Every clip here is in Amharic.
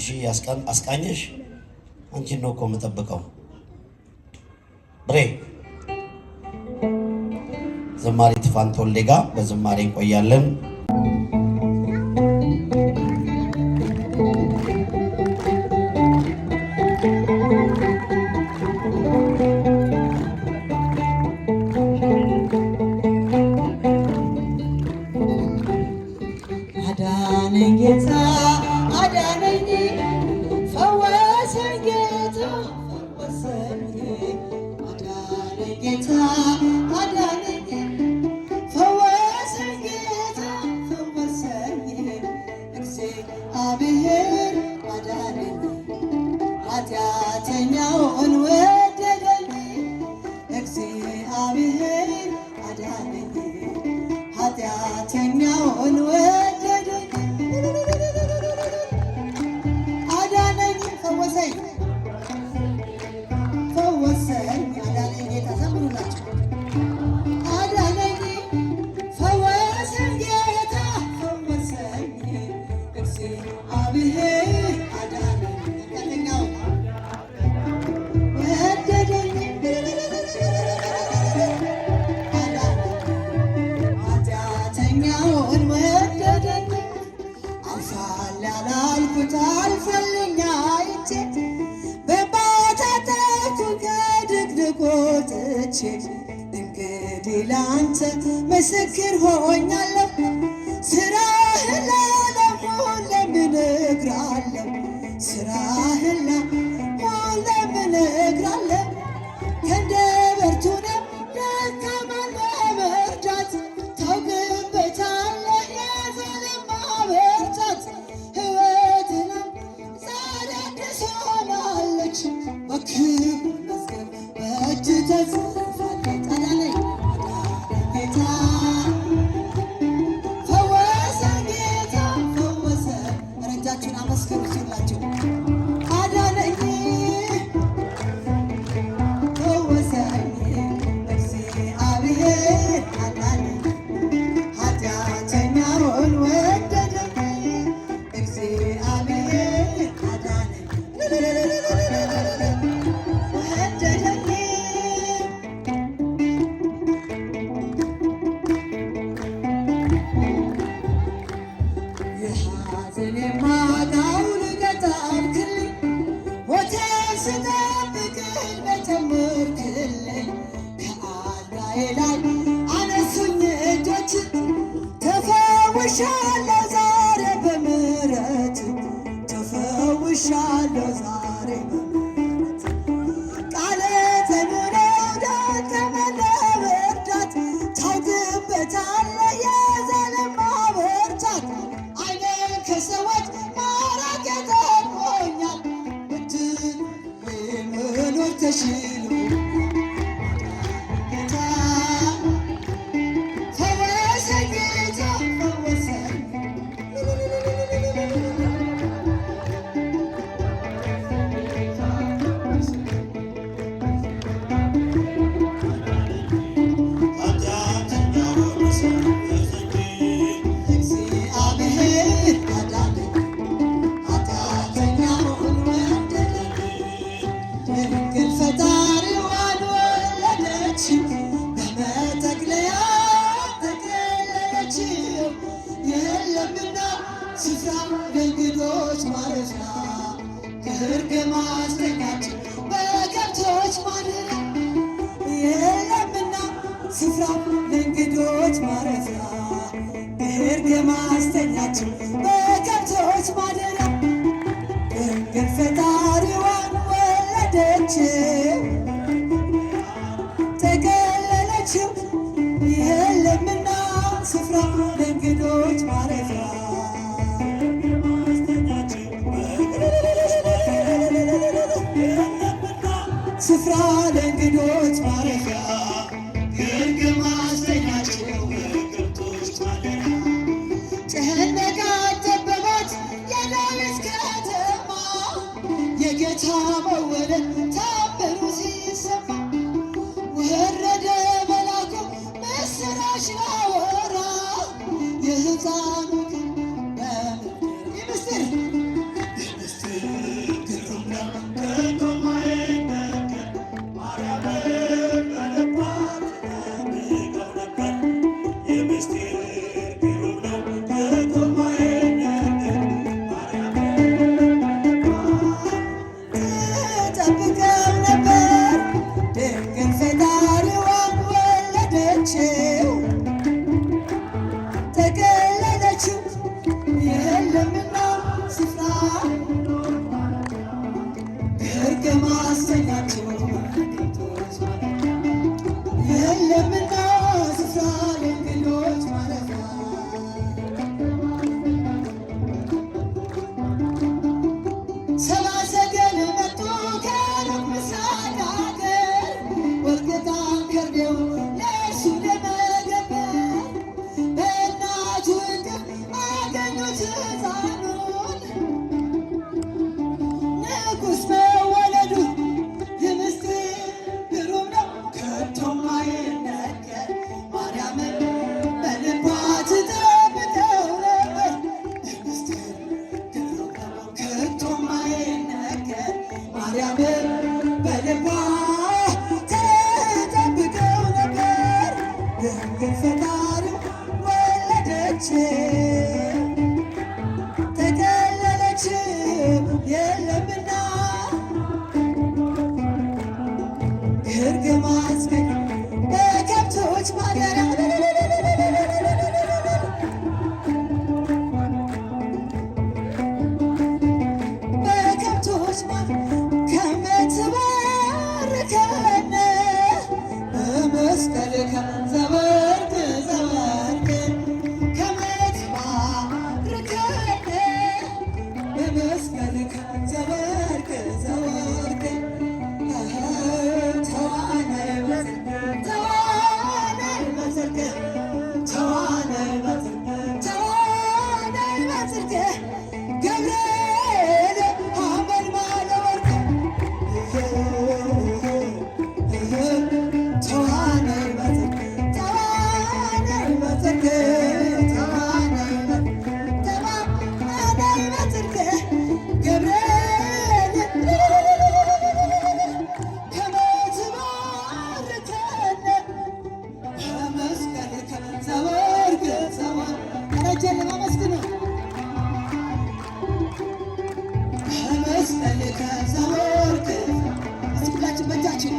ስትመልሺ አስቃኘሽ አንቺን ነው እኮ የምጠብቀው። ብሬ ዘማሪት ፋንቶሌ ጋር በዝማሬ እንቆያለን። አዳነኝ ጌታ አዳነኝ፣ ፈወሰኝ ጌታ ፈወሰኝ። አዳነኝ ጌታ አዳነኝ፣ ፈወሰኝ ጌታ ፈወሰኝ። እግዚአብሔር አዳነኝ፣ ኃጢአተኛውን ወደደኝ። እግዚአብሔር አዳነኝ፣ ኃጢአተኛውን ወደደኝ። አዳነኝ ፈወሰኝ ፈወሰኝ። አዳነኝ ጌታ ዘምሩላችሁ። አዳነኝ ፈወሰኝ ጌታ ፈወሰኝ። እግዚአብሔር አዳነኝ፣ ኃጢአተኛውን ወደደኝ። ኃጢአተኛውን ወደደኝ። አልፋል ያላልኩት አልፈልኝ አይቼ በባታተኩ ከድቅድቅ ወጥቼ እንግዲህ ለአንተ ምስክር ሆኛለሁ። ስራህን ለዓለም ለምን እነግራለሁ? ስራህን ለዓለም እነግራለሁ። እንደ ብርቱ ነው ደካማን ለመርዳት፣ ታውቅበታለህ የዘለም ማበርታት። ሕይወትና ዛሬ አዲስ ሆናለች፣ በክብር መዝገብ በእጅ ተጽፋለች። አዳነኝ ጌታ ፈወሰኝ ጌታ ፈወሰኝ። ረጃችሁን አመስግኑ ሲላችሁ አዳነኝ ፈወሰኝ። እግዚአብሔር አዳነኝ፣ ኃጢአተኛውን ወደደኝ። እግዚአብሔር አዳነኝ ወደደኝ። የሐዘኔ ማቃውን ገጠምክልኝ፣ ሞቴን ስጠብቅን በጨመርክልኝ። ከአልጋዬ ላይ አነሱኝ እጆች፣ ተፈውሻለሁ ዛሬ በምሕረት ተፈውሻለሁ ዛሬ በምሕረት። ቃል ጽኑ ነው ደከመን ለመርዳት፣ ታውቅበታለህ የዘለም ማበርታት። ዓይኔን ከሰዎች ማራቅ ጠቅሞኛል፣ ምድር መኖር ተሽሎ ጌታ ፈወሰኝ ጌታ ፈወሰኝ። እግዚአብሔር አዳነኝ፣ ኃጢአተኛውን ወደደኝ። ድንግል ፈጣሪዋን ወለደችው፣ በመጠቅለያ ተከለለችው። የለምና ስፍራ ለእንግዶች ማረፊያ፣ ግርግም አስተኛችው በከብቶች ማደሪያ። የለምና ስፍራ ለእንግዶች ማረፊያ፣ ግርግም አስተኛችው በከብቶች ማደሪያ። ድንግል ፈጣሪዋን ወለደችው፣ ተከለለችው። የለምና ስፍራ ለእንግዶች ማረፊያ፣ ስፍራ ለእንግዶች ማረፊያ፣ ግርግም አስተኛችው በከብቶች ማደሪያ። ጨነቃት ጠበባት የዳዊት ከተማ፣ የጌታ መወለድ ታምሩ ሲሰማ። ወረደ መልአኩ ምስራች ላወራ፣ የሕፃኑ ግን በምድር ግርግም አሰኛቸው የለምና ስፍራ ለእንግዶች ማረፊያ ሰብአ ሰገል መጡ ከሩቅ ምስራቅ አገር ወርቅ ዕጣን ከርቤው ለእርሱ ለመገበር በእናቱ እቅፍ አገኙት ሕፃኑን ንጉሥ መወለዱ የምስጢር ግሩም ነው ከቶም አይነገር ማርያምን በልቧ ትጠብቀው ነበር የምስጢር ግሩም ነው ከቶም አይነገር ማርያምን በልቧ ትጠብቀው ነበር ድንግል ፈጣሪ ወለደች ተገለለች የለምና ግርግም አስገኝ በከብቶች ማደሪያ በከብቶች ማደሪያ ከምትባርከነ በመስቀልከ ዘወርቅ ዘወርቅ ከምትባርከነ በመስቀልከ ዘወርቅ ዘወርቅ ተዋነይ በጽድቅ ተዋነይ በጽድቅ ተዋነይ በጽድቅ ተዋነይ በጽድቅ ገብርኤል ሐመልማለ ወርቅ ተዋነይ በጽድቅ ተዋነይ በጽድቅ ተዋነይ በጽድቅ ገብርኤል ከምትባርከነ በመስቀልከ ዘወርቅ ዘወርቅ ረጀን ለማመስግን በመስቀልከ ዘወርቅ እስኪላችሁ በእጃችሁ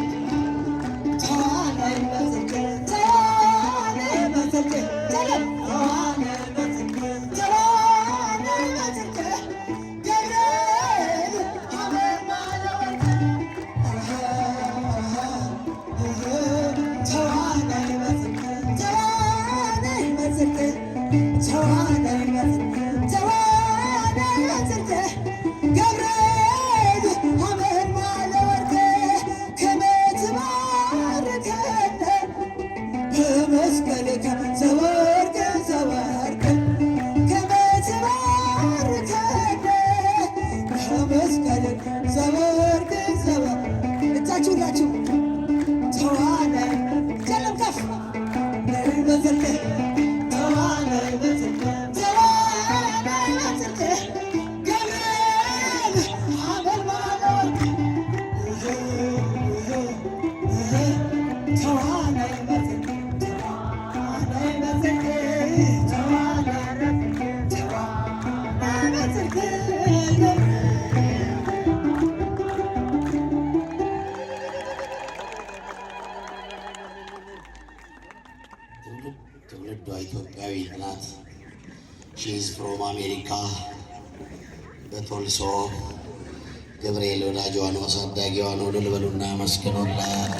ተዋነይ በጽድቅ ተዋነይ በጽድቅ ተዋነይ በጽድቅ ተዋነይ በጽድቅ ገብርኤል ሐመልማለ ወርቅ ተዋነይ በጽድቅ ተዋነይ በጽድቅ ተዋነይ በጽድቅ ተዋነይ በጽድቅ ገብርኤል ሐመልማለ ወርቅ ከምትባርከነ በመስቀልከ ዘወርቅ ዘወርቅ ከምትባርከነ በመስቀልከ ዘወርቅ ዘወርቅ እጃችሁ ሁላችሁ ተዋነይ ጀለም ከፍ በጽድቅ ተዋነይ በጽድቅ ተዋነይ በጽድቅ ገብርኤል ሐመልማለ ወርቅ ተዋነይ በጽድቅ ተዋነይ በጽድቅ ተዋነይ በጽድቅ ትውልዷ ኢትዮጵያዊ ናት። ሺዝ ፍሮም አሜሪካ በቶልሶ ገብርኤል ወዳጇ ነው፣ አሳዳጊዋ ነው። ልበሉና መስገኑላት።